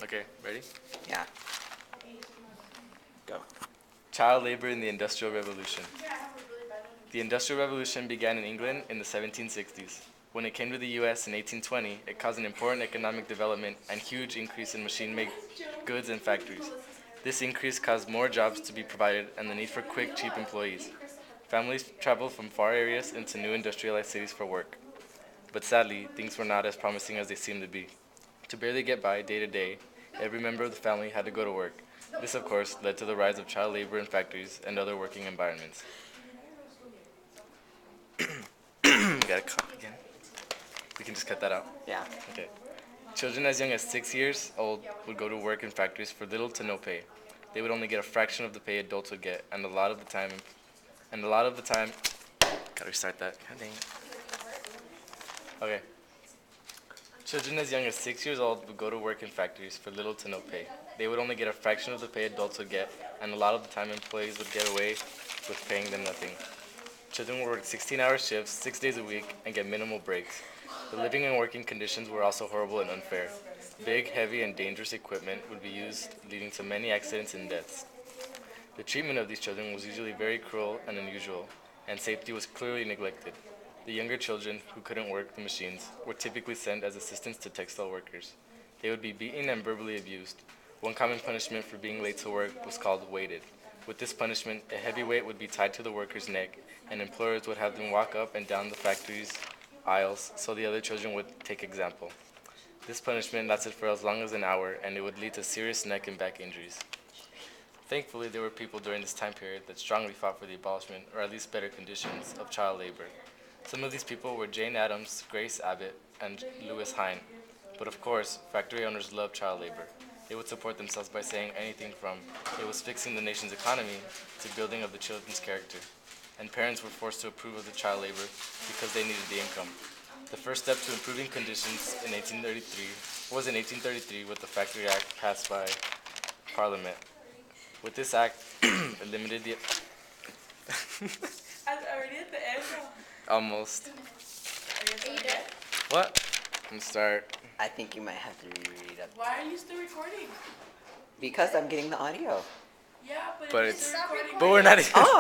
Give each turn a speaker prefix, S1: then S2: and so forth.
S1: Okay, ready?
S2: Yeah. Go.
S1: Child labor in the Industrial Revolution. The Industrial Revolution began in England in the 1760s. When it came to the U.S. in 1820, it caused an important economic development and huge increase in machine-made goods and factories. This increase caused more jobs to be provided and the need for quick, cheap employees. Families traveled from far areas into new industrialized cities for work. But sadly, things were not as promising as they seemed to be. To barely get by day to day, every member of the family had to go to work. This, of course, led to the rise of child labor in factories and other working environments. Got a cut again. We can just cut that out.
S2: Yeah.
S1: Okay. Children as young as 6 years old would go to work in factories for little to no pay. They would only get a fraction of the pay adults would get, and a lot of the time, gotta restart that. God dang it. Okay. Children as young as 6 years old would go to work in factories for little to no pay. They would only get a fraction of the pay adults would get, and a lot of the time employees would get away with paying them nothing. Children would work 16-hour shifts, 6 days a week, and get minimal breaks. The living and working conditions were also horrible and unfair. Big, heavy, and dangerous equipment would be used, leading to many accidents and deaths. The treatment of these children was usually very cruel and unusual, and safety was clearly neglected. The younger children, who couldn't work the machines, were typically sent as assistants to textile workers. They would be beaten and verbally abused. One common punishment for being late to work was called weighted. With this punishment, a heavy weight would be tied to the worker's neck, and employers would have them walk up and down the factory's aisles so the other children would take example. This punishment lasted for as long as an hour, and it would lead to serious neck and back injuries. Thankfully, there were people during this time period that strongly fought for the abolishment, or at least better conditions, of child labor. Some of these people were Jane Addams, Grace Abbott, and Lewis Hine. But of course, factory owners loved child labor. They would support themselves by saying anything from, it was fixing the nation's economy, to building of the children's character. And parents were forced to approve of the child labor because they needed the income. The first step to improving conditions in 1833 was in 1833 with the Factory Act passed by Parliament. With this act, it limited the
S3: Already at the end.
S1: almost.
S3: Are you dead?
S1: What? I'm start.
S2: I think you might have to reread it.
S3: Why are you still recording?
S2: Because I'm getting the audio.
S3: Yeah, but,
S1: But
S3: it's
S1: it's
S3: still recording.
S1: but we're not even
S2: Oh!